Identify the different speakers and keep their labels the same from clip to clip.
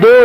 Speaker 1: 2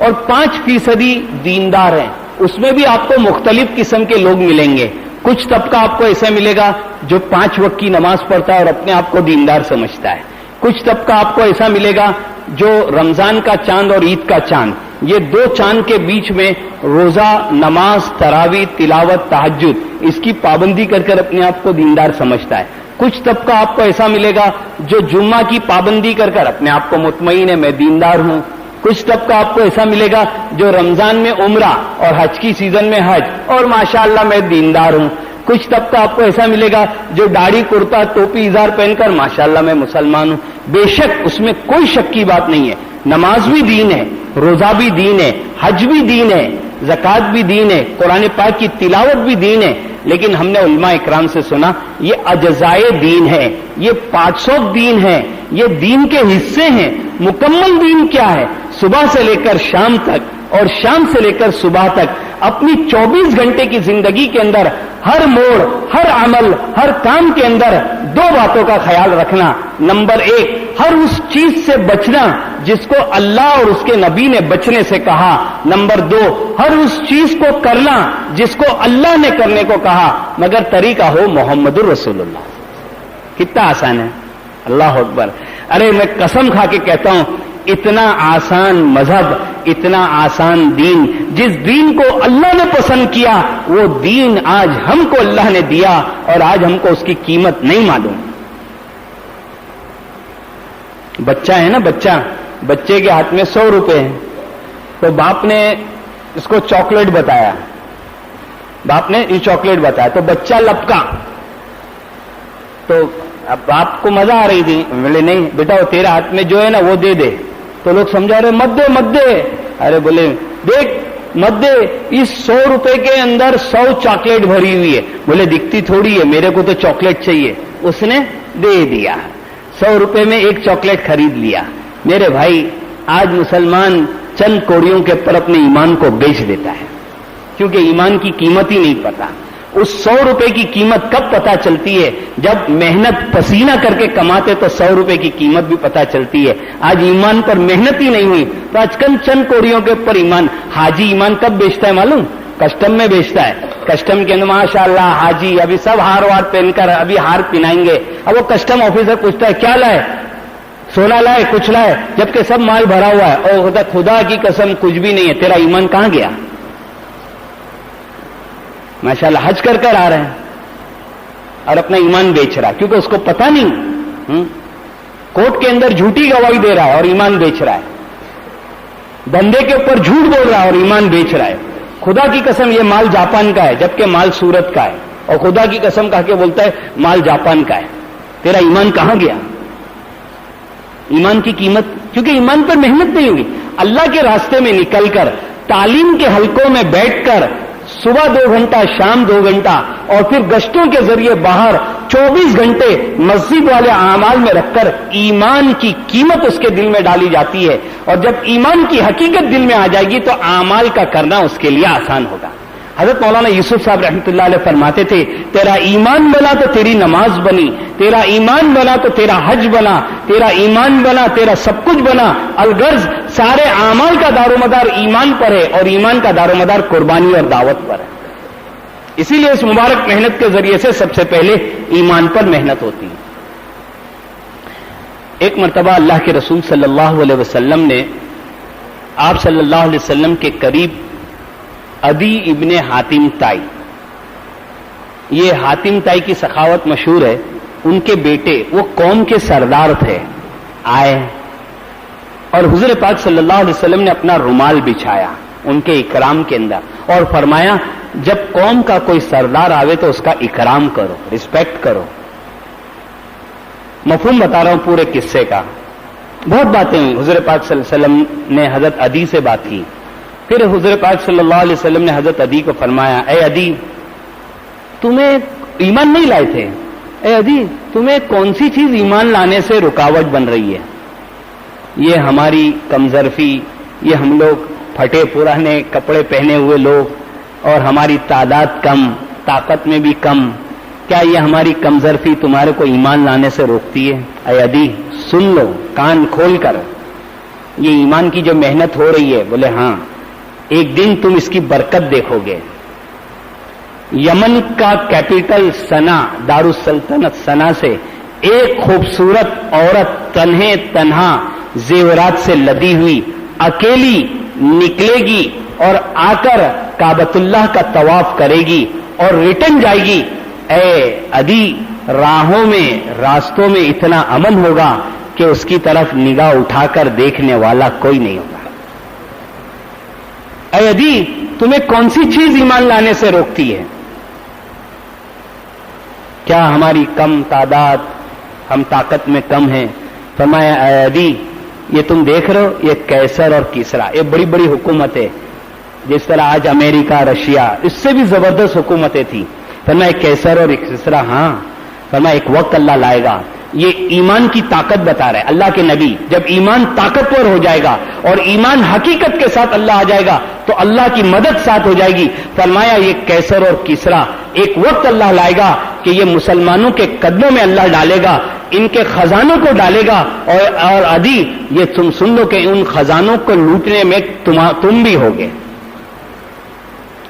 Speaker 1: اور 5% دیندار ہیں. اس میں بھی آپ کو مختلف قسم کے لوگ ملیں گے. کچھ طبقہ آپ کو ایسا ملے گا جو 5 وقت کی نماز پڑھتا ہے اور اپنے آپ کو دیندار سمجھتا ہے. کچھ طبقہ آپ کو ایسا ملے گا جو رمضان کا چاند اور عید کا چاند، یہ 2 چاند کے بیچ میں روزہ، نماز، تراویح، تلاوت، تہجد، اس کی پابندی کر کر اپنے آپ کو دیندار سمجھتا ہے. کچھ طبقہ آپ کو ایسا ملے گا جو جمعہ کی پابندی کر کر اپنے آپ کو مطمئن ہے میں دیندار ہوں. کچھ طبقہ آپ کو ایسا ملے گا جو رمضان میں عمرہ اور حج کی سیزن میں حج اور ماشاءاللہ میں دیندار ہوں. کچھ طبقہ آپ کو ایسا ملے گا جو داڑھی کرتا ٹوپی ازار پہن کر ماشاءاللہ میں مسلمان ہوں. بے شک اس میں کوئی شک کی بات نہیں ہے. نماز بھی دین ہے، روزہ بھی دین ہے، حج بھی دین ہے، زکوٰۃ بھی دین ہے، قرآن پاک کی تلاوت بھی دین ہے. لیکن ہم نے علماء اکرام سے سنا یہ اجزائے دین ہے، یہ 500 دین ہے، یہ دین کے حصے ہیں. مکمل دین کیا ہے؟ صبح سے لے کر شام تک اور شام سے لے کر صبح تک اپنی 24 گھنٹے کی زندگی کے اندر ہر موڑ، ہر عمل، ہر کام کے اندر 2 باتوں کا خیال رکھنا. نمبر 1، ہر اس چیز سے بچنا جس کو اللہ اور اس کے نبی نے بچنے سے کہا. نمبر 2، ہر اس چیز کو کرنا جس کو اللہ نے کرنے کو کہا مگر طریقہ ہو محمد الرسول اللہ. کتنا آسان ہے، اللہ اکبر. ارے میں قسم کھا کے کہتا ہوں اتنا آسان مذہب، اتنا آسان دین، جس دین کو اللہ نے پسند کیا وہ دین آج ہم کو اللہ نے دیا اور آج ہم کو اس کی قیمت نہیں معلوم. بچہ ہے نا، بچے کے ہاتھ میں 100 روپے ہیں تو باپ نے اس کو چاکلیٹ بتایا، باپ نے یہ چاکلیٹ بتایا تو بچہ لپکا. تو اب باپ کو مزہ آ رہی تھی، بولے نہیں بیٹا وہ تیرے ہاتھ میں جو ہے نا وہ دے دے. تو لوگ سمجھا رہے مت دے. ارے بولے دیکھ مت دے، اس 100 روپے کے اندر 100 چاکلیٹ بھری ہوئی ہے. بولے دکھتی تھوڑی ہے، میرے کو تو چاکلیٹ چاہیے. اس نے دے دیا، 100 روپے میں 1 چاکلیٹ خرید لیا. میرے بھائی آج مسلمان چند کوڑیوں کے اوپر اپنے ایمان کو بیچ دیتا ہے کیونکہ ایمان کی قیمت ہی نہیں پتا. اس 100 روپے کی قیمت کب پتا چلتی ہے؟ جب محنت پسینہ کر کے کماتے تو 100 روپے کی قیمت بھی پتا چلتی ہے. آج ایمان پر محنت ہی نہیں ہوئی تو آج کل چند کوڑیوں کے اوپر ایمان. حاجی ایمان کب بیچتا ہے معلوم؟ کسٹم میں بیچتا ہے. کسٹم کے اندر ماشاءاللہ حاجی ابھی سب ہار وار پہن کر ابھی ہار پہنائیں گے. اب وہ کسٹم آفیسر پوچھتا ہے کیا لائے؟ سونا لائے؟ کچھ لائے؟ جبکہ سب مال بھرا ہوا ہے. اور ہوتا خدا کی قسم کچھ بھی نہیں ہے. تیرا ایمان کہاں گیا؟ ماشاءاللہ حج کر آ رہے ہیں اور اپنا ایمان بیچ رہا کیونکہ اس کو پتہ نہیں. کورٹ کے اندر جھوٹی گواہی دے رہا ہے اور ایمان بیچ رہا ہے. بندے کے اوپر جھوٹ بول رہا ہے اور ایمان بیچ رہا ہے. خدا کی قسم یہ مال جاپان کا ہے جبکہ مال سورت کا ہے. اور خدا کی قسم کہا کے بولتا ہے مال جاپان کا ہے. تیرا ایمان کہاں گیا؟ ایمان کی قیمت، کیونکہ ایمان پر محنت نہیں ہوگی. اللہ کے راستے میں نکل کر تعلیم کے حلقوں میں بیٹھ کر صبح 2 گھنٹہ شام 2 گھنٹہ اور پھر گشتوں کے ذریعے باہر 24 گھنٹے مسجد والے اعمال میں رکھ کر ایمان کی قیمت اس کے دل میں ڈالی جاتی ہے. اور جب ایمان کی حقیقت دل میں آ جائے گی تو اعمال کا کرنا اس کے لیے آسان ہوگا. حضرت مولانا یوسف صاحب رحمۃ اللہ علیہ فرماتے تھے تیرا ایمان بنا تو تیری نماز بنی، تیرا ایمان بنا تو تیرا حج بنا، تیرا ایمان بنا تیرا سب کچھ بنا. الغرض سارے اعمال کا دار و مدار ایمان پر ہے اور ایمان کا دار و مدار قربانی اور دعوت پر ہے. اسی لیے اس مبارک محنت کے ذریعے سے سب سے پہلے ایمان پر محنت ہوتی ہے. ایک مرتبہ اللہ کے رسول صلی اللہ علیہ وسلم نے آپ صلی اللہ علیہ وسلم کے قریب عدی ابن حاتم تائی، یہ حاتم تائی کی سخاوت مشہور ہے. ان کے بیٹے وہ قوم کے سردار تھے، آئے اور حضور پاک صلی اللہ علیہ وسلم نے اپنا رومال بچھایا ان کے اکرام کے اندر اور فرمایا جب قوم کا کوئی سردار آوے تو اس کا اکرام کرو، رسپیکٹ کرو. مفہوم بتا رہا ہوں پورے قصے کا. بہت باتیں ہوئی. حضور پاک صلی اللہ علیہ وسلم نے حضرت عدی سے بات کی. پھر حضور پاک صلی اللہ علیہ وسلم نے حضرت عدی کو فرمایا اے عدی تمہیں ایمان نہیں لائے تھے، اے عدی تمہیں کون سی چیز ایمان لانے سے رکاوٹ بن رہی ہے؟ یہ ہماری کمظرفی، یہ ہم لوگ پھٹے پرانے کپڑے پہنے ہوئے لوگ اور ہماری تعداد کم، طاقت میں بھی کم، کیا یہ ہماری کمظرفی تمہارے کو ایمان لانے سے روکتی ہے؟ اے عدی سن لو کان کھول کر، یہ ایمان کی جو محنت ہو رہی ہے. بولے ہاں, ایک دن تم اس کی برکت دیکھو گے. یمن کا کیپٹل سنا, دارالسلطنت سنا سے ایک خوبصورت عورت تنہا زیورات سے لدی ہوئی اکیلی نکلے گی اور آ کر کعبۃ اللہ کا طواف کرے گی اور ریٹرن جائے گی. اے عدی, راستوں میں اتنا امن ہوگا کہ اس کی طرف نگاہ اٹھا کر دیکھنے والا کوئی نہیں ہوگا. اے عدی, تمہیں کون سی چیز ایمان لانے سے روکتی ہے؟ کیا ہماری کم تعداد, ہم طاقت میں کم ہیں؟ فرمایا اے عدی, یہ تم دیکھ رہے ہو, یہ کیسر اور کسرا, یہ بڑی بڑی حکومتیں, جس طرح آج امریکہ, رشیا, اس سے بھی زبردست حکومتیں تھیں. فرمایا کیسر اور کسرا, ہاں. فرمایا ایک وقت اللہ لائے گا. یہ ایمان کی طاقت بتا رہے اللہ کے نبی. جب ایمان طاقتور ہو جائے گا اور ایمان حقیقت کے ساتھ اللہ آ جائے گا تو اللہ کی مدد ساتھ ہو جائے گی. فرمایا یہ کیسر اور کسرا ایک وقت اللہ لائے گا کہ یہ مسلمانوں کے قدموں میں اللہ ڈالے گا, ان کے خزانوں کو ڈالے گا. اور عدی, یہ تم سن لو کہ ان خزانوں کو لوٹنے میں تم بھی ہوگے.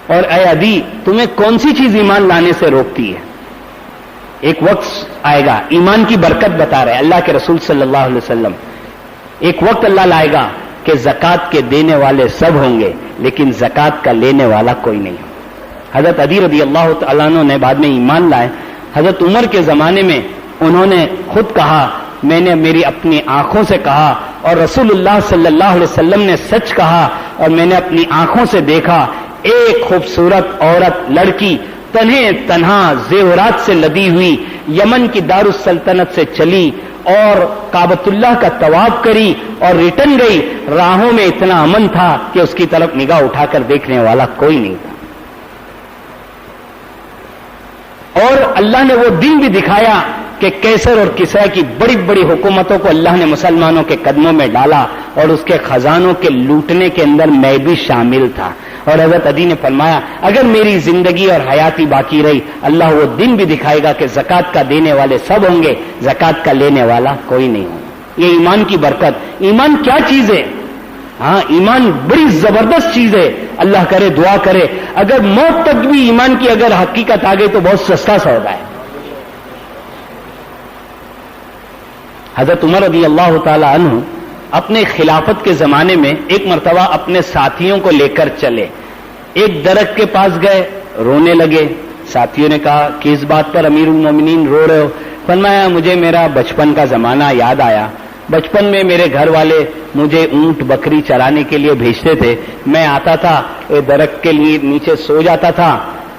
Speaker 1: اور اے عدی, تمہیں کون سی چیز ایمان لانے سے روکتی ہے؟ ایک وقت آئے گا, ایمان کی برکت بتا رہے اللہ کے رسول صلی اللہ علیہ وسلم. ایک وقت اللہ لائے گا کہ زکوٰۃ کے دینے والے سب ہوں گے لیکن زکوٰۃ کا لینے والا کوئی نہیں ہوگا. حضرت عدی رضی اللہ تعالیٰ عنہ نے بعد میں ایمان لائے. حضرت عمر کے زمانے میں انہوں نے خود کہا, میں نے میری اپنی آنکھوں سے کہا اور رسول اللہ صلی اللہ علیہ وسلم نے سچ کہا اور میں نے اپنی آنکھوں سے دیکھا, ایک خوبصورت عورت لڑکی تنہا زیورات سے لدی ہوئی یمن کی دارالسلطنت سے چلی اور کعبۃ اللہ کا طواف کری اور ریٹرن گئی. راہوں میں اتنا امن تھا کہ اس کی طرف نگاہ اٹھا کر دیکھنے والا کوئی نہیں تھا. اور اللہ نے وہ دن بھی دکھایا کہ کیسر اور کسرا کی بڑی بڑی حکومتوں کو اللہ نے مسلمانوں کے قدموں میں ڈالا اور اس کے خزانوں کے لوٹنے کے اندر میں بھی شامل تھا. اور حضرت عدی نے فرمایا اگر میری زندگی اور حیاتی باقی رہی, اللہ وہ دن بھی دکھائے گا کہ زکوٰۃ کا دینے والے سب ہوں گے, زکوٰۃ کا لینے والا کوئی نہیں ہوگا. یہ ایمان کی برکت. ایمان کیا چیز ہے؟ ہاں, ایمان بڑی زبردست چیز ہے. اللہ کرے, دعا کرے, اگر موت تک بھی ایمان کی اگر حقیقت آ گئی تو بہت سستا سودا ہے. حضرت عمر رضی اللہ تعالی عنہ اپنے خلافت کے زمانے میں ایک مرتبہ اپنے ساتھیوں کو لے کر چلے. ایک درخت کے پاس گئے, رونے لگے. ساتھیوں نے کہا کس بات پر امیر المومنین رو رہے ہو؟ فرمایا مجھے میرا بچپن کا زمانہ یاد آیا. بچپن میں میرے گھر والے مجھے اونٹ بکری چرانے کے لیے بھیجتے تھے. میں آتا تھا, درخت کے لیے نیچے سو جاتا تھا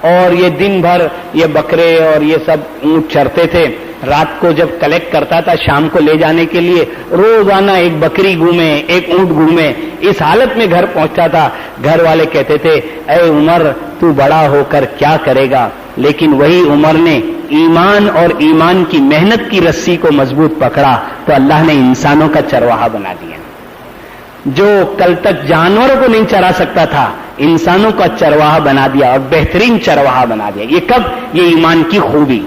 Speaker 1: اور یہ دن بھر یہ بکرے اور یہ سب اونٹ چرتے تھے. رات کو جب کلیکٹ کرتا تھا شام کو لے جانے کے لیے, روزانہ ایک بکری گھومے, ایک اونٹ گھومے, اس حالت میں گھر پہنچتا تھا. گھر والے کہتے تھے اے عمر تو بڑا ہو کر کیا کرے گا؟ لیکن وہی عمر نے ایمان اور ایمان کی محنت کی رسی کو مضبوط پکڑا تو اللہ نے انسانوں کا چرواہا بنا دیا. جو کل تک جانوروں کو نہیں چرا سکتا تھا, انسانوں کا چرواہا بنا دیا اور بہترین چرواہا بنا دیا. یہ کب؟ یہ ایمان کی خوبی.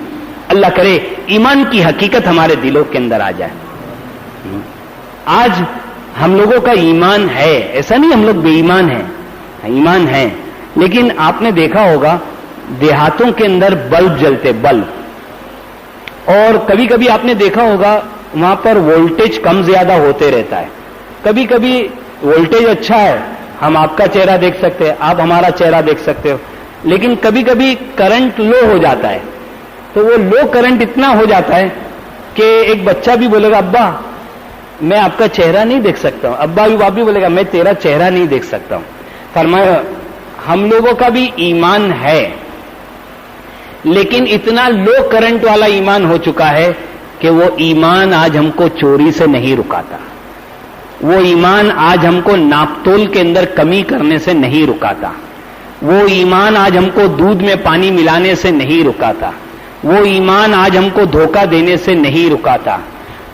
Speaker 1: اللہ کرے ایمان کی حقیقت ہمارے دلوں کے اندر آ جائے. آج ہم لوگوں کا ایمان ہے, ایسا نہیں ہم لوگ بے ایمان ہیں, ایمان ہے. لیکن آپ نے دیکھا ہوگا دیہاتوں کے اندر بلب جلتے, بلب, اور کبھی کبھی آپ نے دیکھا ہوگا وہاں پر وولٹیج کم زیادہ ہوتے رہتا ہے. کبھی کبھی وولٹیج اچھا ہے, ہم آپ کا چہرہ دیکھ سکتے ہیں, آپ ہمارا چہرہ دیکھ سکتے ہو, لیکن کبھی کبھی کرنٹ لو ہو جاتا ہے. تو وہ لو کرنٹ اتنا ہو جاتا ہے کہ ایک بچہ بھی بولے گا ابا میں آپ کا چہرہ نہیں دیکھ سکتا ہوں, ابا بھی باپ بھی بولے گا میں تیرا چہرہ نہیں دیکھ سکتا ہوں. فرمایا ہم لوگوں کا بھی ایمان ہے لیکن اتنا لو کرنٹ والا ایمان ہو چکا ہے کہ وہ ایمان آج ہم کو چوری سے نہیں رکاتا, وہ ایمان آج ہم کو ناپتول کے اندر کمی کرنے سے نہیں رکاتا, وہ ایمان آج ہم کو دودھ میں پانی ملانے سے نہیں رکاتا, وہ ایمان آج ہم کو دھوکہ دینے سے نہیں رکاتا,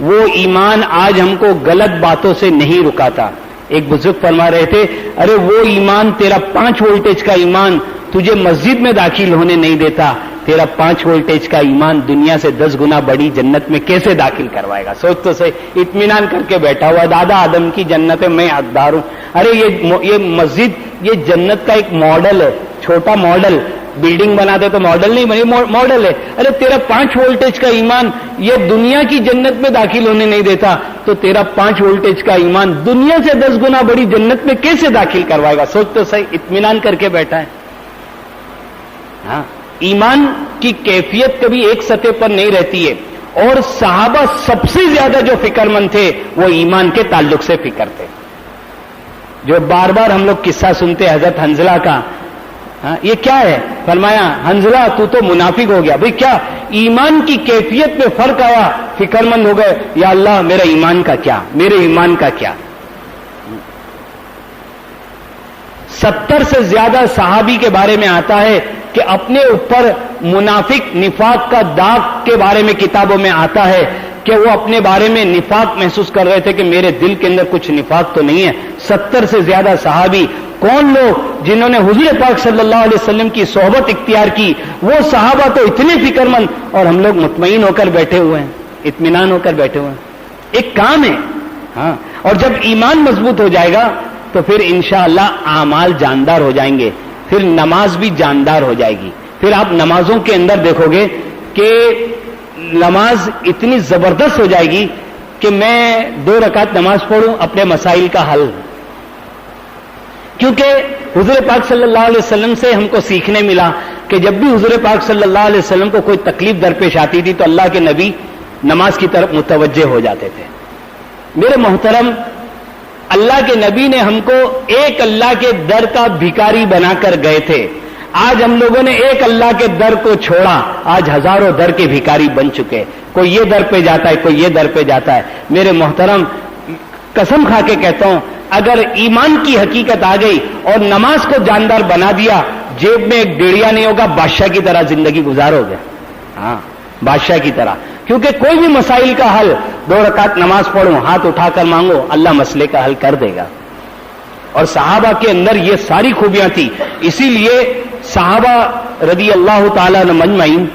Speaker 1: وہ ایمان آج ہم کو غلط باتوں سے نہیں رکاتا. ایک بزرگ فرما رہے تھے ارے وہ ایمان تیرا 5 وولٹیج کا ایمان تجھے مسجد میں داخل ہونے نہیں دیتا, تیرا 5 وولٹیج کا ایمان دنیا سے 10 گنا بڑی جنت میں کیسے داخل کروائے گا؟ سوچ تو صحیح. اطمینان کر کے بیٹھا ہوا دادا آدم کی جنت ہے، میں حقدار ہوں. ارے یہ مسجد یہ جنت کا ایک ماڈل ہے، چھوٹا ماڈل. بلڈنگ بناتے تو ماڈل نہیں بنی، ماڈل ہے. ارے تیرا 5 وولٹیج کا ایمان یہ دنیا کی جنت میں داخل ہونے نہیں دیتا، تو تیرا 5 وولٹیج کا ایمان دنیا سے 10 گنا بڑی جنت میں کیسے داخل کروائے گا؟ سوچ تو صحیح. اطمینان کر کے بیٹھا ہے. ہاں، ایمان کی کیفیت کبھی ایک سطح پر نہیں رہتی ہے. اور صحابہ سب سے زیادہ جو فکر مند تھے وہ ایمان کے تعلق سے فکر تھے. جو بار بار ہم لوگ قصہ سنتے حضرت حنظلہ کا، ہاں یہ کیا ہے؟ فرمایا حنظلہ تو منافق ہو گیا. بھئی کیا؟ ایمان کی کیفیت میں فرق آیا، فکر مند ہو گئے. یا اللہ میرے ایمان کا کیا، میرے ایمان کا کیا. 70 سے زیادہ صحابی کے بارے میں آتا ہے کہ اپنے اوپر منافق نفاق کا داغ کے بارے میں کتابوں میں آتا ہے کہ وہ اپنے بارے میں نفاق محسوس کر رہے تھے کہ میرے دل کے اندر کچھ نفاق تو نہیں ہے. 70 سے زیادہ صحابی. کون لوگ؟ جنہوں نے حضور پاک صلی اللہ علیہ وسلم کی صحبت اختیار کی. وہ صحابہ تو اتنے فکر مند، اور ہم لوگ مطمئن ہو کر بیٹھے ہوئے ہیں، اطمینان ہو کر بیٹھے ہوئے ہیں. ایک کام ہے. ہاں، اور جب ایمان مضبوط ہو جائے گا تو پھر انشاءاللہ اعمال جاندار ہو جائیں گے. پھر نماز بھی جاندار ہو جائے گی. پھر آپ نمازوں کے اندر دیکھو گے کہ نماز اتنی زبردست ہو جائے گی کہ میں 2 رکعت نماز پڑھوں اپنے مسائل کا حل. کیونکہ حضور پاک صلی اللہ علیہ وسلم سے ہم کو سیکھنے ملا کہ جب بھی حضور پاک صلی اللہ علیہ وسلم کو کوئی تکلیف درپیش آتی تھی تو اللہ کے نبی نماز کی طرف متوجہ ہو جاتے تھے. میرے محترم، اللہ کے نبی نے ہم کو ایک اللہ کے در کا بھکاری بنا کر گئے تھے. آج ہم لوگوں نے ایک اللہ کے در کو چھوڑا، آج ہزاروں در کے بھکاری بن چکے. کوئی یہ در پہ جاتا ہے، کوئی یہ در پہ جاتا ہے. میرے محترم، قسم کھا کے کہتا ہوں، اگر ایمان کی حقیقت آ گئی اور نماز کو جاندار بنا دیا، جیب میں ایک ڈیڑیا نہیں ہوگا، بادشاہ کی طرح زندگی گزارو گے. ہاں، بادشاہ کی طرح. کیونکہ کوئی بھی مسائل کا حل 2 رکعت نماز پڑھو، ہاتھ اٹھا کر مانگو، اللہ مسئلے کا حل کر دے گا. اور صحابہ کے اندر یہ ساری خوبیاں تھی. اسی لیے صحابہ رضی اللہ تعالیٰ عنہم مجمعین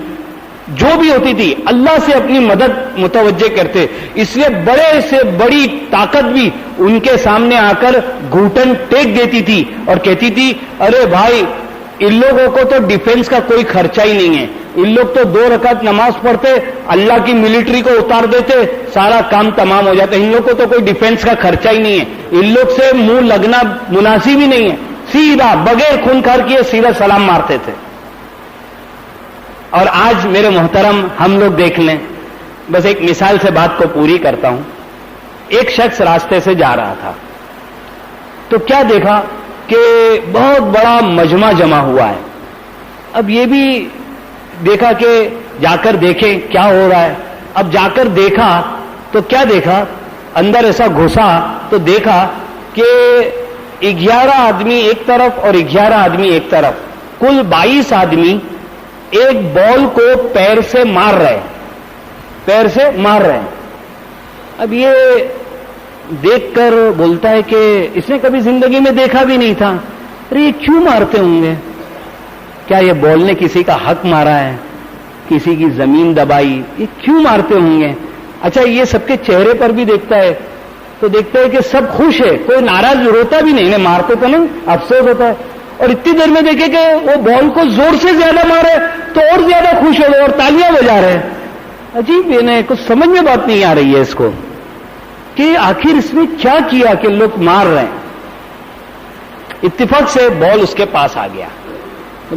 Speaker 1: جو بھی ہوتی تھی اللہ سے اپنی مدد متوجہ کرتے. اس لیے بڑے سے بڑی طاقت بھی ان کے سامنے آ کر گھٹن ٹیک دیتی تھی اور کہتی تھی ارے بھائی ان لوگوں کو تو ڈیفنس کا کوئی خرچہ ہی نہیں ہے. ان لوگ تو 2 رکعت نماز پڑھتے، اللہ کی ملٹری کو اتار دیتے، سارا کام تمام ہو جاتا. ان لوگ کو تو کوئی ڈیفنس کا خرچہ ہی نہیں ہے. ان لوگ سے منہ لگنا مناسب ہی نہیں ہے. سیدھا بغیر خون خار کیے سیدھا سلام مارتے تھے. اور آج میرے محترم ہم لوگ دیکھ لیں، بس ایک مثال سے بات کو پوری کرتا ہوں. ایک شخص راستے سے جا رہا تھا تو کیا دیکھا کہ بہت بڑا مجمع جمع ہوا ہے. اب یہ بھی دیکھا کہ جا کر دیکھیں کیا ہو رہا ہے. اب جا کر دیکھا تو کیا دیکھا، اندر ایسا گھسا تو دیکھا کہ 11 آدمی ایک طرف اور 11 آدمی ایک طرف، کل 22 آدمی ایک بال کو پیر سے مار رہے ہیں. اب یہ دیکھ کر بولتا ہے کہ اس نے کبھی زندگی میں دیکھا بھی نہیں تھا. ارے یہ کیوں مارتے ہوں گے؟ کیا یہ بال نے کسی کا حق مارا ہے، کسی کی زمین دبائی؟ یہ کیوں مارتے ہوں گے؟ اچھا یہ سب کے چہرے پر بھی دیکھتا ہے تو دیکھتا ہے کہ سب خوش ہے، کوئی ناراض روتا بھی نہیں. مارتے تو نہیں، افسوس ہوتا ہے. اور اتنی دیر میں دیکھے کہ وہ بال کو زور سے زیادہ مارے تو اور زیادہ خوش ہو گئے اور تالیاں بجا رہے. عجیب، انہیں کچھ سمجھ میں بات نہیں آ رہی ہے اس کو کہ آخر اس نے کیا کیا کہ لوگ مار رہے ہیں. اتفاق سے بال اس کے پاس آ گیا.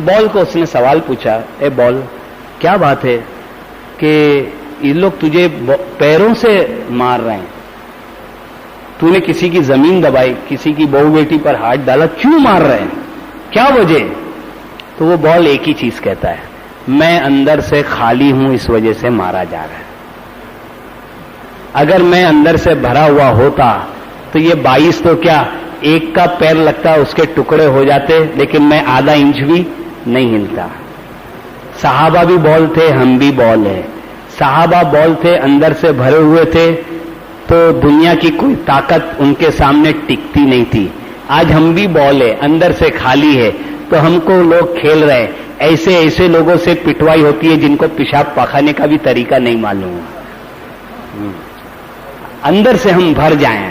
Speaker 1: بال کو اس نے سوال پوچھا، اے بال کیا بات ہے کہ یہ لوگ تجھے پیروں سے مار رہے ہیں؟ تو نے کسی کی زمین دبائی، کسی کی بہو بیٹی پر ہاتھ ڈالا، کیوں مار رہے ہیں؟ کیا وجہ؟ تو وہ بال ایک ہی چیز کہتا ہے، میں اندر سے خالی ہوں، اس وجہ سے مارا جا رہا ہے. اگر میں اندر سے بھرا ہوا ہوتا تو یہ 22 تو کیا ایک کا پیر لگتا اس کے ٹکڑے ہو جاتے، لیکن میں آدھا انچ بھی نہیں ہلتا. صحابہ بھی بال تھے، ہم بھی بال ہیں. صحابہ بال تھے، اندر سے بھرے ہوئے تھے تو دنیا کی کوئی طاقت ان کے سامنے ٹکتی نہیں تھی. آج ہم بھی بال ہے، اندر سے خالی ہے تو ہم کو لوگ کھیل رہے ہیں. ایسے ایسے لوگوں سے پٹوائی ہوتی ہے جن کو پیشاب پاخانے کا بھی طریقہ نہیں معلوم. اندر سے ہم بھر جائیں.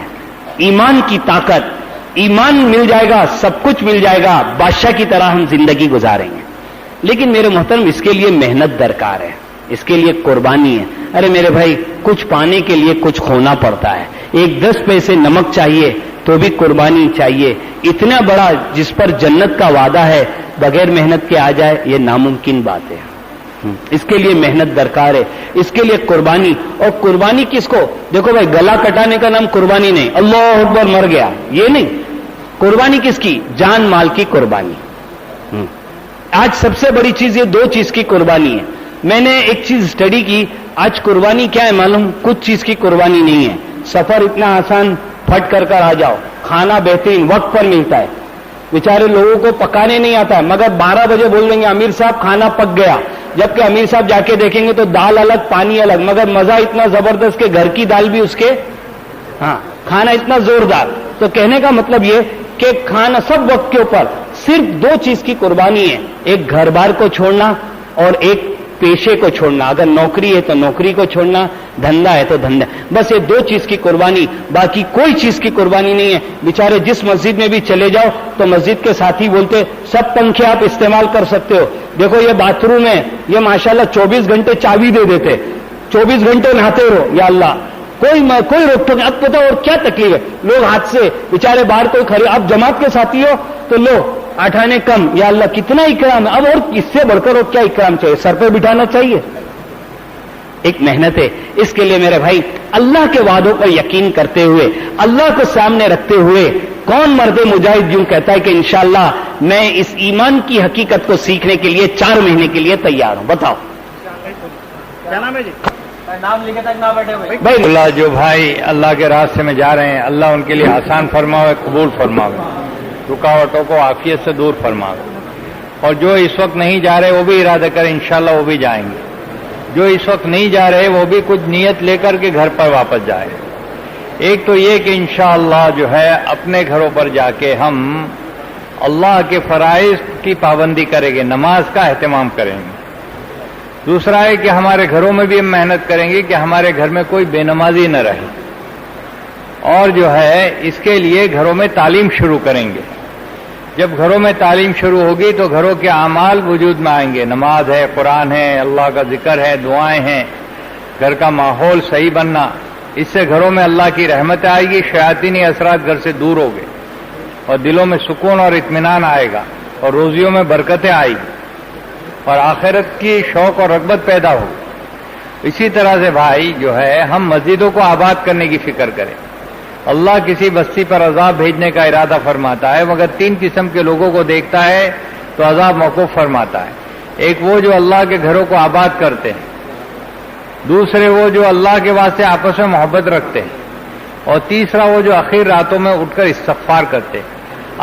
Speaker 1: ایمان کی طاقت, ایمان مل جائے گا, سب کچھ مل جائے گا, بادشاہ کی طرح ہم زندگی گزاریں گے. لیکن میرے محترم, اس کے لیے محنت درکار ہے, اس کے لیے قربانی ہے. ارے میرے بھائی, کچھ پانے کے لیے کچھ کھونا پڑتا ہے. 10 پیسے نمک چاہیے تو بھی قربانی چاہیے. اتنا بڑا جس پر جنت کا وعدہ ہے, بغیر محنت کے آ جائے, یہ ناممکن بات ہے. اس کے لیے محنت درکار ہے, اس کے لیے قربانی. اور قربانی کس کو؟ دیکھو بھائی, گلا کٹانے کا نام قربانی نہیں. اللہ اکبر مر گیا, یہ نہیں. قربانی کس کی؟ جان مال کی قربانی. آج سب سے بڑی چیز یہ 2 چیز کی قربانی ہے. میں نے ایک چیز اسٹڈی کی, آج قربانی کیا ہے معلوم؟ کچھ چیز کی قربانی نہیں ہے. سفر اتنا آسان, پھٹ کر آ جاؤ. کھانا بہترین وقت پر ملتا ہے. بیچارے لوگوں کو پکانے نہیں آتا ہے, مگر 12 بجے بول دیں گے امیر صاحب کھانا پک گیا. جبکہ امیر صاحب جا کے دیکھیں گے تو دال الگ پانی الگ, مگر مزہ اتنا زبردست کہ گھر کی دال بھی اس کے, کھانا اتنا زوردار. تو کہنے کا مطلب یہ کہ کھانا سب وقت کے اوپر. صرف 2 چیز کی قربانی ہے, ایک گھر بار کو چھوڑنا اور ایک پیشے کو چھوڑنا. اگر نوکری ہے تو نوکری کو چھوڑنا, دھندا ہے تو دھندا. بس یہ 2 چیز کی قربانی, باقی کوئی چیز کی قربانی نہیں ہے. بیچارے جس مسجد میں بھی چلے جاؤ تو مسجد کے ساتھی بولتے سب پنکھے آپ استعمال کر سکتے ہو. دیکھو یہ باتھ روم ہے, یہ ماشاءاللہ 24 گھنٹے چابی دے دیتے, 24 گھنٹے نہاتے رہو. یا اللہ, کوئی روک ٹوک. اب پتا اور کیا تکلیف ہے, لوگ ہاتھ سے بیچارے باہر کوئی خرید, آپ جماعت کے ساتھی ہو تو لو 8 آنے کم. یا اللہ کتنا اکرام ہے. اب اور اس سے بڑھ کر اور کیا اکرام چاہیے؟ سر پہ بٹھانا چاہیے. ایک محنت ہے. اس کے لیے میرے بھائی, اللہ کے وعدوں پر یقین کرتے ہوئے, اللہ کو سامنے رکھتے ہوئے, کون مرد مجاہد یوں کہتا ہے کہ انشاءاللہ میں اس ایمان کی حقیقت کو سیکھنے کے لیے 4 مہینے کے لیے تیار ہوں؟ بتاؤ کیا نام ہے جی؟ نام لکھے تک نہ بیٹھے بھائی.
Speaker 2: اللہ جو بھائی اللہ کے راستے میں جا رہے ہیں, اللہ ان کے لیے آسان فرماوے, قبول فرماوے, رکاوٹوں کو عافیت سے دور فرماوے. اور جو اس وقت نہیں جا رہے وہ بھی ارادہ کریں, انشاءاللہ وہ بھی جائیں گے. جو اس وقت نہیں جا رہے وہ بھی کچھ نیت لے کر کے گھر پر واپس جائیں. ایک تو یہ کہ انشاءاللہ جو ہے اپنے گھروں پر جا کے ہم اللہ کے فرائض کی پابندی کریں گے, نماز کا اہتمام کریں گے. دوسرا ہے کہ ہمارے گھروں میں بھی ہم محنت کریں گے کہ ہمارے گھر میں کوئی بے نمازی نہ رہے. اور جو ہے اس کے لیے گھروں میں تعلیم شروع کریں گے. جب گھروں میں تعلیم شروع ہوگی تو گھروں کے اعمال وجود میں آئیں گے. نماز ہے, قرآن ہے, اللہ کا ذکر ہے, دعائیں ہیں, گھر کا ماحول صحیح بننا. اس سے گھروں میں اللہ کی رحمت آئے گی, شیاطینی اثرات گھر سے دور ہو گئے اور دلوں میں سکون اور اطمینان آئے گا اور روزیوں میں برکتیں آئیں گی اور آخرت کی شوق اور رغبت پیدا ہوگی. اسی طرح سے بھائی جو ہے ہم مسجدوں کو آباد کرنے کی فکر کریں. اللہ کسی بستی پر عذاب بھیجنے کا ارادہ فرماتا ہے, مگر 3 قسم کے لوگوں کو دیکھتا ہے تو عذاب موقوف فرماتا ہے. ایک وہ جو اللہ کے گھروں کو آباد کرتے ہیں, دوسرے وہ جو اللہ کے واسطے آپس میں محبت رکھتے ہیں, اور تیسرا وہ جو آخر راتوں میں اٹھ کر استغفار کرتے ہیں.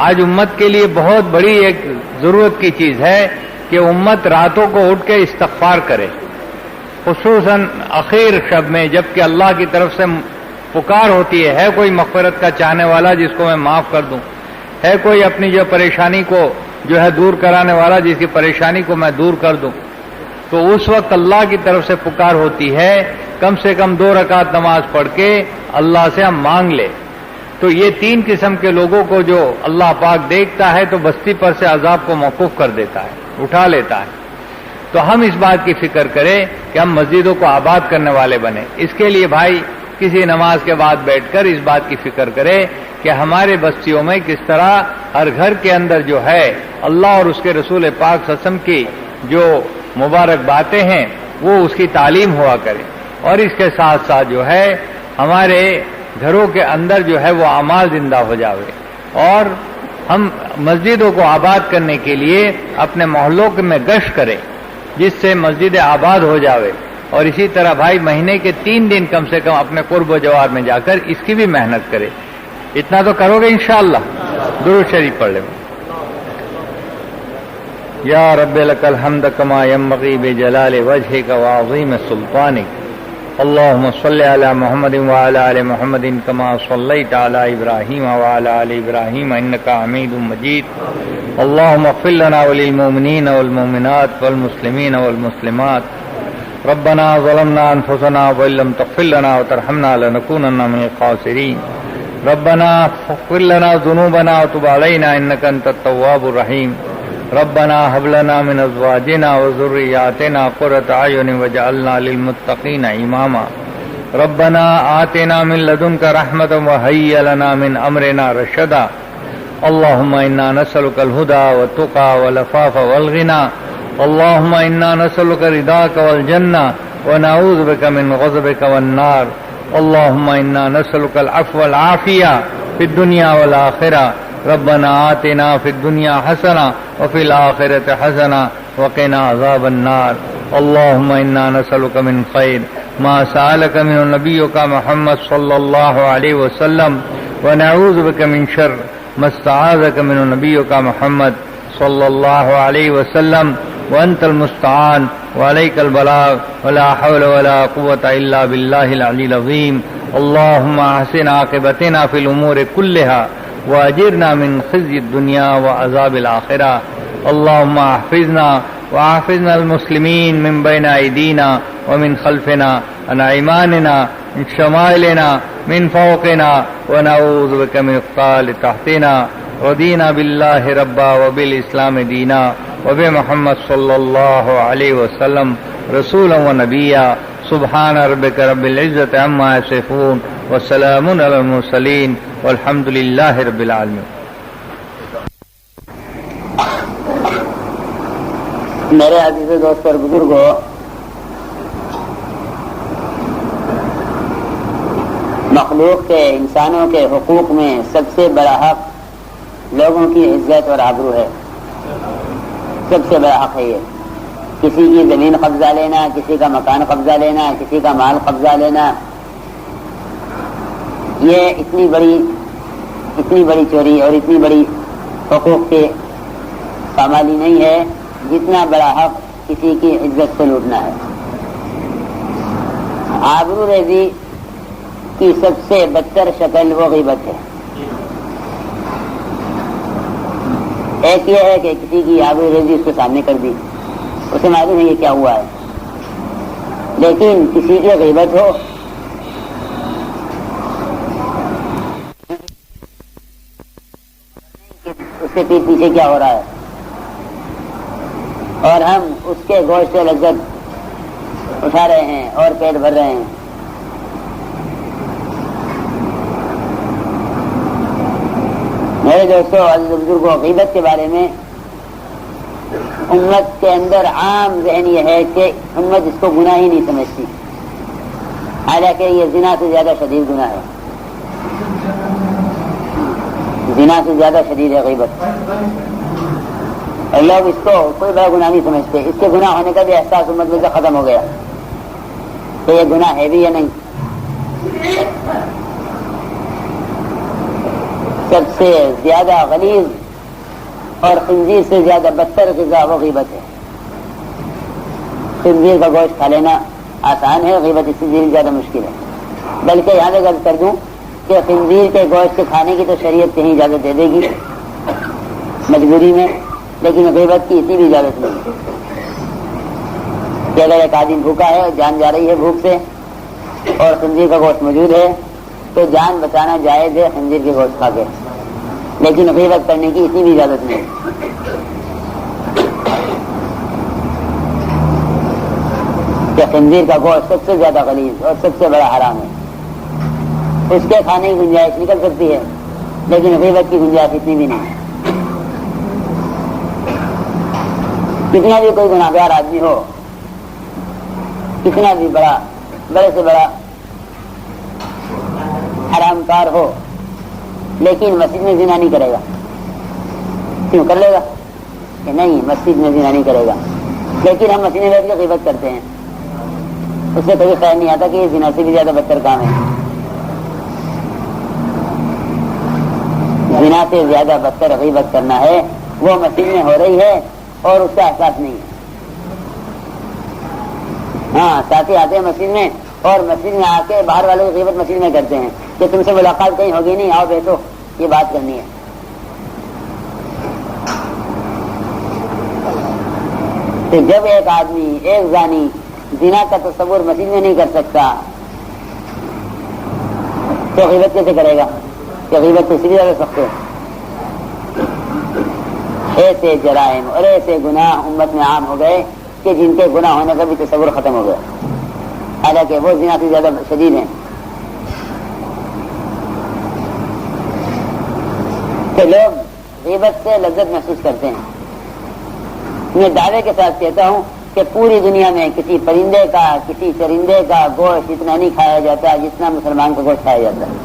Speaker 2: آج امت کے لیے بہت بڑی ایک ضرورت کی چیز ہے کہ امت راتوں کو اٹھ کے استغفار کرے, خصوصاً آخر شب میں, جبکہ اللہ کی طرف سے پکار ہوتی ہے کوئی مغفرت کا چاہنے والا جس کو میں معاف کر دوں, ہے کوئی اپنی جو پریشانی کو جو ہے دور کرانے والا جس کی پریشانی کو میں دور کر دوں. تو اس وقت اللہ کی طرف سے پکار ہوتی ہے, کم سے کم 2 رکعت نماز پڑھ کے اللہ سے ہم مانگ لے. تو یہ 3 قسم کے لوگوں کو جو اللہ پاک دیکھتا ہے تو بستی پر سے عذاب کو موقوف کر دیتا ہے, اٹھا لیتا ہے. تو ہم اس بات کی فکر کریں کہ ہم مسجدوں کو آباد کرنے والے بنیں. اس کے لیے بھائی کسی نماز کے بعد بیٹھ کر اس بات کی فکر کرے کہ ہمارے بستیوں میں کس طرح ہر گھر کے اندر جو ہے اللہ اور اس کے رسول پاک صلی اللہ علیہ وسلم کی جو مبارک باتیں ہیں وہ اس کی تعلیم ہوا کرے. اور اس کے ساتھ ساتھ جو ہے ہمارے گھروں کے اندر جو ہے وہ اعمال زندہ ہو جاوے. اور ہم مسجدوں کو آباد کرنے کے لیے اپنے محلوں میں گشت کریں جس سے مسجد آباد ہو جاوے. اور اسی طرح بھائی مہینے کے 3 دن کم سے کم اپنے قرب و جوار میں جا کر اس کی بھی محنت کرے. اتنا تو کرو گے انشاءاللہ. درود شریف پڑھ لیں. یا رب لک الحمد کما ینبغی بجلال وجہک وعظیم سلطانک اللهم صل على محمد وعلى آل محمد كما صليت على إبراهيم وعلى آل إبراهيم إنك حميد مجيد. اللهم اغفر لنا وللمؤمنين والمؤمنات والمسلمين والمسلمات. ربنا ظلمنا أنفسنا وإن لم تغفر لنا وترحمنا لنكونن من الخاسرين. ربنا اغفر لنا ذنوبنا وتب علينا إنك أنت التواب الرحيم. ربنا هب لنا من أزواجنا وذرياتنا قرة أعين واجعلنا للمتقين إماما. ربنا آتنا من لدنك رحمة وهيئ لنا من أمرنا رشدا. اللهم إنا نسألك الهدى والتقى والعفاف والغنى. اللهم إنا نسألك رضاك والجنة ونعوذ بك من غضبك والنار. اللهم إنا نسألك العفو والعافية في الدنيا والآخرة. ربنا آتنا في الدنيا حسنة وفي الآخرة حسنة وقنا عذاب النار. اللهم إنا نسألك من خير ما سألك من نبيك محمد صلى الله عليه وسلم ونعوذ بك من شر ما استعاذك من نبيك محمد صلى الله عليه وسلم وأنت المستعان وعليك البلاغ ولا حول ولا قوة إلا بالله العلي العظيم. اللهم أحسن عاقبتنا في الأمور كلها وأجرنا من خزي الدنيا وعذاب الآخرة. اللهم احفظنا وأحفظنا المسلمين من بين أيدينا ومن خلفنا عن أيماننا من شمائلنا من فوقنا ونعوذ بك من القال تحتنا. رضينا بالله ربا وبالإسلام دينا وبمحمد صلى الله عليه وسلم رسولا ونبيا. سبحان ربك رب العزة عما يصفون وسلام على المرسلين والحمد لله رب العالمين.
Speaker 3: میرے عزیز دوست اور بزرگوں، مخلوق کے انسانوں کے حقوق میں سب سے بڑا حق لوگوں کی عزت اور آبرو ہے. سب سے بڑا حق ہے یہ. کسی کی زمین قبضہ لینا، کسی کا مکان قبضہ لینا، کسی کا مال قبضہ لینا، یہ اتنی بڑی چوری اور اتنی بڑی حقوق کی پامالی نہیں ہے جتنا بڑا حق کسی کی عزت کو لوٹنا ہے. آبرو ریزی کی سب سے بدتر شکل وہ غیبت ہے. ایک یہ ہے کہ کسی کی آبرو ریزی اس کے سامنے کر دی، اسے معلوم ہے یہ کیا ہوا ہے، لیکن کسی کی غیبت ہو، اس کے پیٹ پیچھے کیا ہو رہا ہے، اور ہم اس کے گوشت سے لذت اٹھا رہے ہیں اور پیٹ بھر رہے ہیں. میرے دوستوں، عزیز بزرگوں، غیبت کے بارے میں امت کے اندر عام ذہن یہ ہے کہ امت اس کو گناہ ہی نہیں سمجھتی، حالانکہ یہ زنا سے زیادہ شدید گناہ ہے. زنا سے زیادہ شدید ہے غیبت، اور لوگ اس کو کوئی بڑا گناہ نہیں سمجھتے. اس کے گناہ ہونے کا بھی احساس امت میں سے ختم ہو گیا کہ یہ گناہ ہے بھی یا نہیں. سب سے زیادہ غلیظ اور خنزیر سے زیادہ بدتر غذا وہ غیبت ہے. خنزیر کا گوشت کھا لینا آسان ہے، غیبت اس سے زیادہ مشکل ہے. بلکہ یہاں تک عرض کر دوں کہ خنزیر کے گوشت کے کھانے کی تو شریعت کہیں اجازت دے دے گی مجبوری میں، لیکن غیبت کی اتنی بھی اجازت نہیں ہے کہ اگر ایک آدمی بھوکا ہے اور جان جا رہی ہے بھوک سے اور خنزیر کا گوشت موجود ہے تو جان بچانا جائز ہے خنزیر کے گوشت کھا کے، لیکن غیبت کرنے کی اتنی بھی اجازت نہیں. کہ خنزیر کا گوشت سب سے زیادہ غلیظ اور سب سے بڑا حرام ہے، اس کے کھانے کی گنجائش نکل سکتی ہے لیکن غیبت کی گنجائش اتنی بھی نہیں. کتنا بھی کوئی گناہگار آدمی ہو، کتنا بھی بڑے سے بڑا حرام کار ہو، لیکن مسجد میں زنا نہیں کرے گا. کیوں کر لے گا کہ نہیں مسجد میں زنا نہیں کرے گا، لیکن ہم مسجد میں بیٹھ کے غیبت کرتے ہیں. اس سے کبھی خیال نہیں آتا کہ یہ زنا سے بھی زیادہ بدتر کام ہے. زنا سے زیادہ بدتر غیبت کرنا ہے، وہ مسجد میں ہو رہی ہے اور اس کا احساس نہیں ہے. ہاں ساتھی آتے ہیں مسجد میں اور مسجد میں آ کے باہر والوں کی غیبت مسجد میں کرتے ہیں کہ تم سے ملاقات کہیں ہوگی نہیں، آؤ بیٹھو یہ بات کرنی ہے. تو جب ایک آدمی ایک زانی زنا کا تصور مسجد میں نہیں کر سکتا تو غیبت کیسے کرے گا؟ کہ غیبت تو سیدھی کر سکتے. ایسے جرائم اور ایسے گناہ امت میں عام ہو گئے کہ جن کے گناہ ہونے کا بھی تصور ختم ہو گیا، حالانکہ وہ زنا سے زیادہ شدید ہیں. کہ لوگ غیبت سے لذت محسوس کرتے ہیں. میں دعوے کے ساتھ کہتا ہوں کہ پوری دنیا میں کسی پرندے کا کسی چرندے کا گوشت اتنا نہیں کھایا جاتا جتنا مسلمان کا گوشت کھایا جاتا ہے.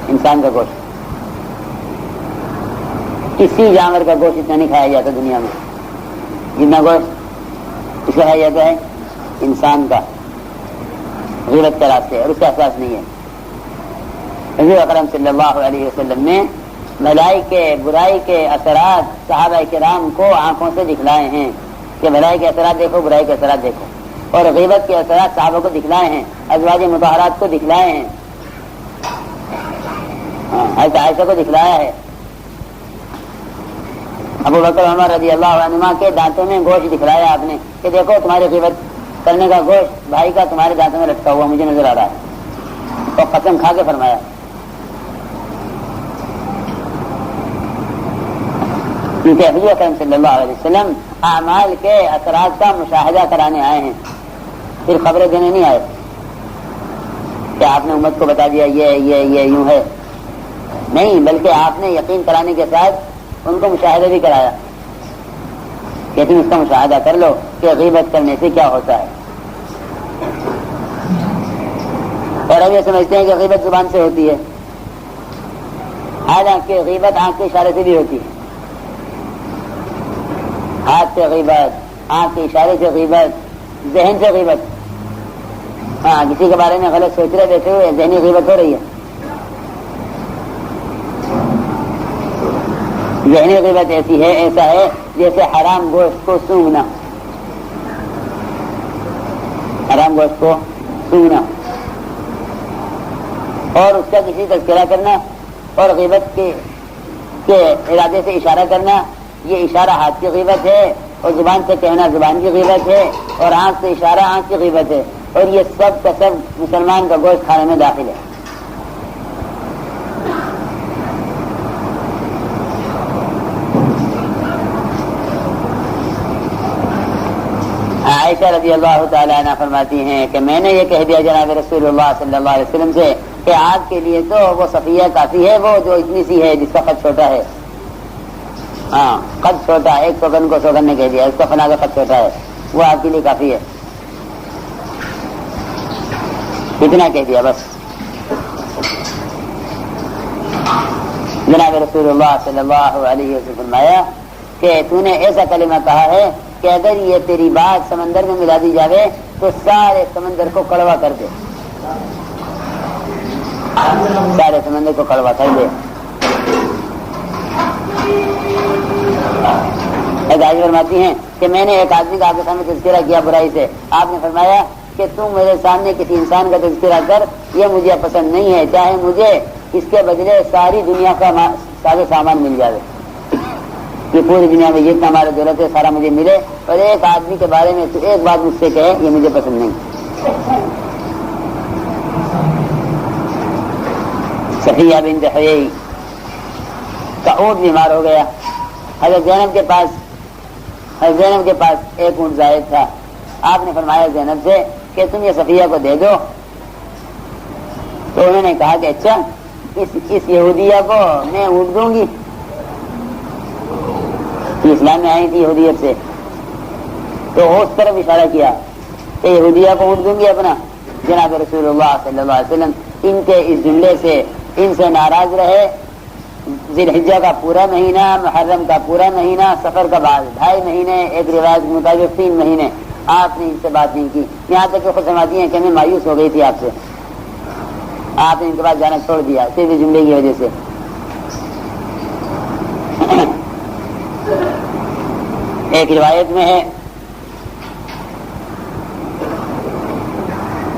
Speaker 3: انسان کا گوشت، کسی جانور کا گوشت اتنا نہیں کھایا جاتا دنیا میں جتنا گوشت اس کو کھایا جاتا ہے انسان کا، غیبت کے راستے، اور اس کا احساس نہیں ہے. حضور اکرم صلی اللہ علیہ وسلم نے بھلائی کے برائی کے اثرات صحابہ کرام کو آنکھوں سے دکھلائے ہیں کہ بھلائی کے اثرات دیکھو، برائی کے اثرات دیکھو. اور غیبت کے اثرات صحابہ کو دکھلائے ہیں، ازواج مطہرات کو دکھلائے ہیں، عائشہ کو دکھلایا ہے. ابو بکر عمر رضی اللہ عنہما کے دانتوں میں گوشت دکھلایا آپ نے کہ دیکھو تمہاری غیبت کرنے کا گوشت بھائی کا تمہارے دانتوں میں لٹکا ہوا مجھے نظر آ رہا ہے. اور قسم کھا کے فرمایا. کیونکہ حضور اکرم صلی اللہ علیہ وسلم اعمال کے اثرات کا مشاہدہ کرانے آئے ہیں، پھر خبریں دینے نہیں آئے کہ آپ نے امت کو بتا دیا یہ یوں ہے، نہیں، بلکہ آپ نے یقین کرانے کے ساتھ ان کو مشاہدہ بھی کرایا کہ تم اس کا مشاہدہ کر لو کہ غیبت کرنے سے کیا ہوتا ہے. اور اب یہ سمجھتے ہیں کہ غیبت زبان سے ہوتی ہے، حالانکہ غیبت آنکھ کے اشارے سے بھی ہوتی ہے. ہاتھ سے غیبت، آنکھ کے اشارے سے غیبت، ذہن سے غیبت. ہاں، کسی کے بارے میں غلط سوچ رہے بیٹھے ہوئے ذہنی غیبت ہو رہی ہے. ذہنی غیبت ایسی ہے، ایسا ہے جیسے حرام گوشت کو سونگنا، حرام گوشت کو سونگنا اور اس کا کسی تذکرہ کرنا اور غیبت کے ارادے سے اشارہ کرنا. یہ اشارہ ہاتھ کی غیبت ہے اور زبان سے کہنا زبان کی غیبت ہے اور آنکھ سے اشارہ آنکھ کی غیبت ہے. اور یہ سب کا سب مسلمان کا گوشت کھانے میں داخل ہے. عائشہ رضی اللہ تعالیٰ عنہ فرماتی ہیں کہ میں نے یہ کہہ دیا جناب رسول اللہ صلی اللہ علیہ وسلم سے کہ آپ کے لیے تو وہ صفیہ کافی ہے، وہ جو اتنی سی ہے جس کا قد چھوٹا ہے. ہاں، قد چھوٹا، ایک سوگن کو سوگن نے کہہ دیا، اس کا فنا کا قد چھوٹا ہے، وہ آپ کے لیے کافی ہے. اتنا کہہ دیا بس. جناب رسول اللہ صلی اللہ علیہ وسلم فرمایا کہ تو نے ایسا کلمہ کہا ہے کہ اگر یہ تیری بات سمندر میں ملا دی جاوے تو سارے سمندر کو کڑوا کر دے، سارے سمندر کو کڑوا کر دے. فرماتی ہیں کہ میں نے ایک آدمی کا آپ کے سامنے تذکرہ کیا برائی سے، آپ نے فرمایا کہ تم میرے سامنے کسی انسان کا تذکرہ کر، یہ مجھے پسند نہیں ہے، چاہے مجھے اس کے بدلے ساری دنیا کا سارے سامان مل جائے، کہ پوری دنیا میں جتنا ہمارا دولت ہے سارا مجھے ملے، اور ایک آدمی کے بارے میں تو ایک بات مجھ سے کہے یہ مجھے پسند نہیں. صفیہ بنت حیی کا اونٹ بیمار ہو گیا. حضرت زینب کے پاس ایک اونٹ زائد تھا. آپ نے فرمایا زینب سے کہ تم یہ صفیہ کو دے دو. تو انہوں نے کہا کہ اچھا اس یہودیہ کو میں اونٹ دوں گی. اسلام میں آئی تھی یہودیت سے، تو اس طرف اشارہ کیا کہ یہودیہ کو اونٹ دوں گی اپنا. جناب رسول اللہ صلی اللہ علیہ وسلم ان کے اس جملے سے ان سے ناراض رہے. ذی الحجہ کا پورا مہینہ، محرم کا پورا مہینہ، سفر کا بعد 2.5 مہینے، ایک روایت کے مطابق 3 مہینے آپ نے ان سے بات نہیں کی. یہاں تک کہ خود سمجھتی ہیں کہ میں مایوس ہو گئی تھی آپ سے، آپ نے ان کے پاس جانا چھوڑ دیا صرف اس جملے کی وجہ سے. ایک روایت میں ہے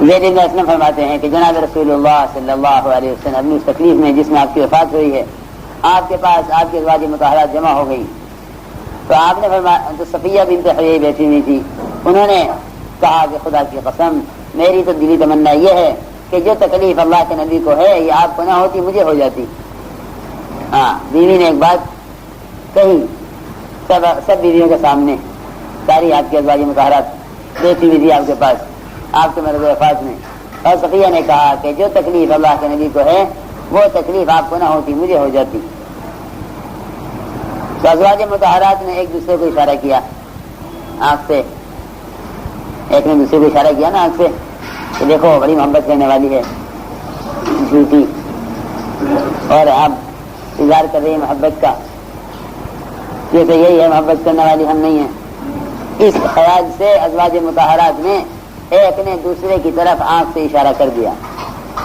Speaker 3: زید بن اسلم فرماتے ہیں کہ جناب رسول اللہ صلی اللہ علیہ وسلم اپنی اس تکلیف میں جس میں آپ کی وفات ہوئی ہے، آپ کے پاس آپ کی ازواج مطہرات جمع ہو گئی، تو آپ نے فرمایا، تو صفیہ بنت حیی بیٹھی ہوئی تھی، انہوں نے کہا کہ خدا کی قسم میری تو دلی تمنا یہ ہے کہ جو تکلیف اللہ کے نبی کو ہے یہ آپ کو نہ ہوتی مجھے ہو جاتی۔ ہاں، بیوی نے ایک بات کہی سب بیویوں کے سامنے، ساری آپ کی ازواج مطہرات بیٹھی ہوئی تھی آپ کے پاس آپ کے مرض وفات میں، اور صفیہ نے کہا کہ جو تکلیف اللہ کے نبی کو ہے وہ تکلیف آپ کو نہ ہوتی مجھے ہو جاتی۔ تو ازواج مطہرات نے ایک دوسرے کو اشارہ کیا آنکھ سے، ایک نے دوسرے کو اشارہ کیا نا آنکھ سے کہ دیکھو بڑی محبت کرنے والی ہے جھوٹی، اور آپ اظہار کر رہی ہیں محبت کا، جیسے یہی ہے محبت کرنے والی ہم نہیں ہیں۔ اس خیال سے ازواج مطہرات نے ایک نے دوسرے کی طرف آنکھ سے اشارہ کر دیا۔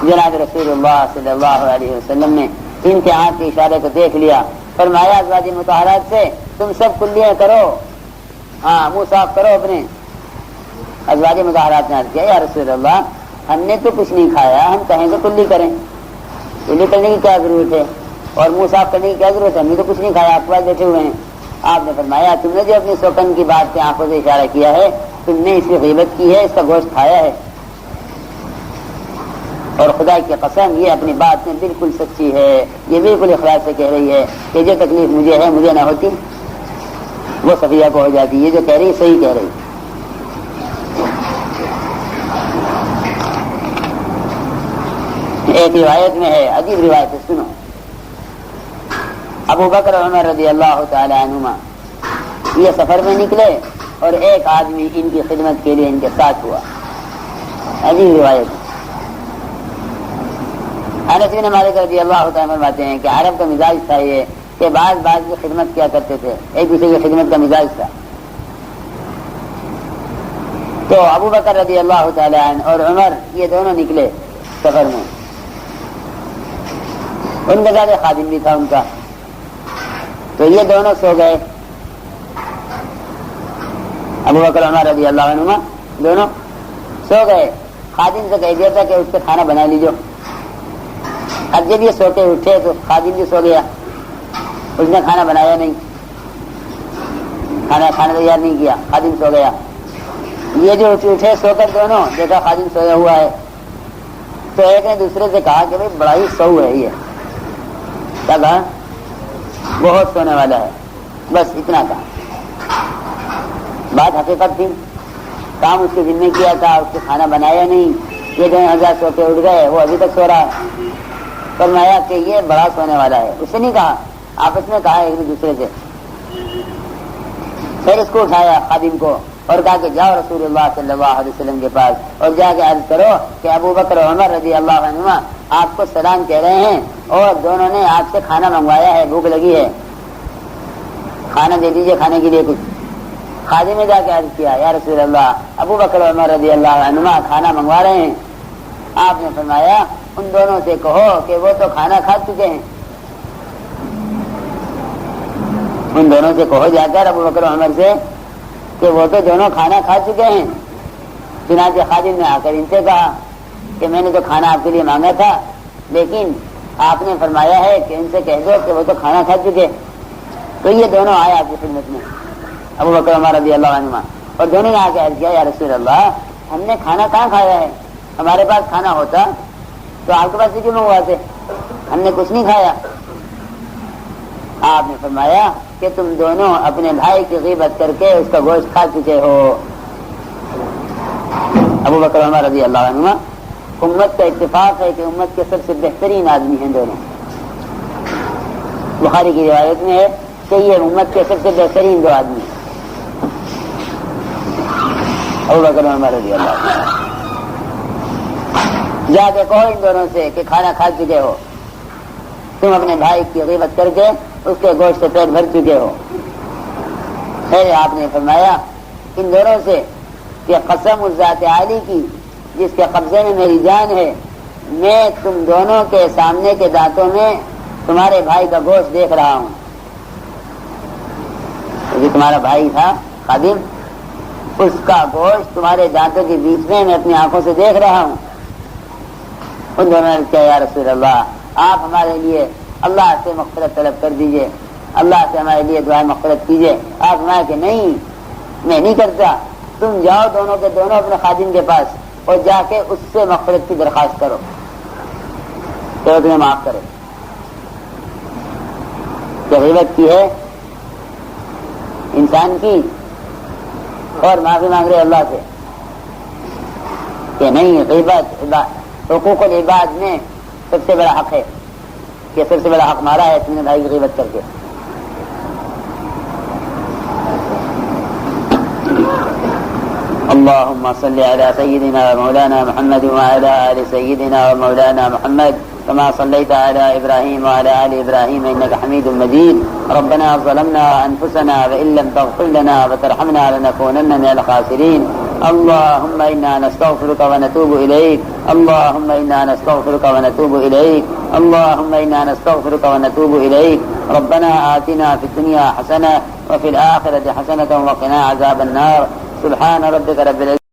Speaker 3: جناب رسول اللہ صلی اللہ علیہ وسلم نے ان کے آنکھ کے اشارے کو دیکھ لیا، فرمایا ازواج مطہرات سے تم سب کلیاں کرو، ہاں منہ صاف کرو اپنے۔ ازواج مطہرات نے عرض کیا یا رسول اللہ ہم نے تو کچھ نہیں کھایا، ہم کہیں تو کلی کریں، کلی کرنے کی کیا ضرورت ہے اور منہ صاف کرنے کی کیا ضرورت ہے، ہم نے تو کچھ نہیں کھایا، آپ کے پاس بیٹھے ہوئے ہیں۔ آپ نے فرمایا تم نے جو اپنی سوکن کی بات سے آنکھوں سے اشارہ کیا ہے تم نے اس کی غیبت کی ہے، اس کا گوشت کھایا ہے، اور خدا کی قسم یہ اپنی بات میں بالکل سچی ہے، یہ بالکل اخلاص سے کہہ رہی ہے کہ جو تکلیف مجھے ہے مجھے نہ ہوتی وہ صفیہ کو ہو جاتی، یہ جو کہہ رہی صحیح کہہ رہی۔ ایک روایت میں ہے، عجیب روایت ہے، سنو۔ ابو بکر عمر رضی اللہ تعالی عنہما یہ سفر میں نکلے اور ایک آدمی ان کی خدمت کے لیے ان کے ساتھ ہوا، عجیب روایت۔ انس بن مالک رضی اللہ تعالی فرماتے ہیں کہ عرب کا مزاج تھا یہ کہ بعض کی خدمت کیا کرتے تھے، ایک دوسرے کی خدمت کا مزاج تھا۔ تو ابو بکر رضی اللہ تعالی عنہ اور عمر یہ دونوں نکلے سفر میں، ان کا زیادہ خادم بھی تھا ان کا، تو یہ دونوں سو گئے، ابو بکر عمر رضی اللہ عنہما دونوں سو گئے۔ خادم سے کہہ دیا تھا کہ اس پہ کھانا بنا لیجو۔ اب جب یہ سو کے اٹھے تو خادم بھی سو گیا، اس نے کھانا بنایا نہیں، کھانا تیار نہیں کیا، خادم سو گیا۔ یہ جو اٹھے سو کر دونوں دیکھا خادم سویا ہوا ہے، تو ایک نے دوسرے سے کہا کہ بھائی بڑا ہی سو ہے یہ، کیا کہا؟ بہت سونے والا ہے، بس اتنا کہا۔ بات حقیقت تھی، کام اس کے ذمہ کیا تھا، اس کو کھانا بنایا نہیں، یہ دونوں ہزار سو کے اٹھ گئے، وہ ابھی تک سو رہا ہے۔ فرمایا کہ یہ بڑا سونے والا ہے، اس سے نہیں کہا، آپس میں کہا ایک دوسرے سے۔ پھر اس کو اٹھایا خادم کو اور کہا کہ جاؤ رسول اللہ صلی اللہ علیہ وسلم کے پاس اور جا کے عرض کرو کہ ابو بکر عمر رضی اللہ عنہما آپ کو سلام کہہ رہے ہیں اور دونوں نے آپ سے کھانا منگوایا ہے، بھوک لگی ہے، کھانا دے دیجیے کھانے کے لیے کچھ۔ خادم نے جا کے عرض کیا یا رسول اللہ ابو بکر عمر رضی اللہ عنہما کھانا منگوا رہے ہیں۔ آپ نے فرمایا ان دونوں سے کہو کہ وہ تو کھانا کھا چکے ہیں، ان دونوں سے کہو جا کر ابو بکر عمر سے کہ وہ تو دونوں کھانا کھا چکے ہیں۔ چنانچہ خادم نے آ کر ان سے کہا کہ میں نے تو کھانا آپ کے لیے مانگا تھا، لیکن آپ نے فرمایا ہے کہ ان سے کہہ دو کہ وہ تو کھانا کھا چکے۔ تو یہ دونوں آئے آپ کی خدمت میں، ابو بکر عمر رضی اللہ عنہ، اور دونوں نے آ کے عرض کیا یا رسول اللہ ہم نے کھانا کہاں کھایا ہے، ہمارے پاس کھانا ہوتا تو آپ کے پاس سے کیوں منگواتے، ہم نے کچھ نہیں کھایا۔ آپ نے فرمایا کہ تم دونوں اپنے بھائی کی غیبت کر کے اس کا گوشت کھا چکے ہو۔ ابو بکر عمر رضی اللہ عنہ امت کا اتفاق ہے کہ امت کے سب سے بہترین آدمی ہیں دونوں، بخاری کی روایت میں ہے کہ یہ امت کے سب سے بہترین دو آدمی ہیں، ابو بکر عمر رضی اللہ عنہ۔ جا کے کہو ان دونوں سے کہ کھانا کھا چکے ہو، تم اپنے بھائی کی غیبت کر کے اس کے گوشت سے پیٹ بھر چکے ہو۔ پھر آپ نے فرمایا ان دونوں سے کہ قسم اس ذات عالی کی جس کے قبضے میں میری جان ہے، میں تم دونوں کے سامنے کے دانتوں میں تمہارے بھائی کا گوشت دیکھ رہا ہوں، کیونکہ تمہارا بھائی تھا خادم، اس کا گوشت تمہارے دانتوں کے بیچ میں اپنی آنکھوں سے دیکھ رہا ہوں. ان دونوں نے کہا یا رسول اللہ آپ ہمارے لیے اللہ سے مغفرت طلب کر دیجئے, اللہ سے ہمارے لیے دعائیں مغفرت کیجئے. آپ فرمایا کہ نہیں, میں نہیں کرتا, تم جاؤ دونوں کے دونوں اپنے خادم کے پاس اور جا کے اس سے مغفرت کی درخواست کرو کہ تمہیں معاف کرے. کہ غیبت کی ہے انسان کی اور معافی مانگ رہے اللہ سے کہ نہیں, غیبت حقوق العباد میں سب سے بڑا حق ہے, کہ سب سے بڑا حق مارا ہے تم نے بھائی کی غیبت کر کے. اللهم صل على سيدنا ومولانا محمد وعلى آل سيدنا ومولانا محمد كما صليت على إبراهيم وعلى آل إبراهيم إنك حميد مجيد. ربنا ظلمنا أنفسنا وإن لم تغفر لنا وترحمنا لنكونن من الخاسرين. اللهم إنا نستغفرك ونتوب إليك, اللهم إنا نستغفرك ونتوب إليك, اللهم إنا نستغفرك ونتوب إليك. ربنا آتنا في الدنيا حسنة وفي الآخرة حسنة وقنا عذاب النار. سبحان ربك رب العزة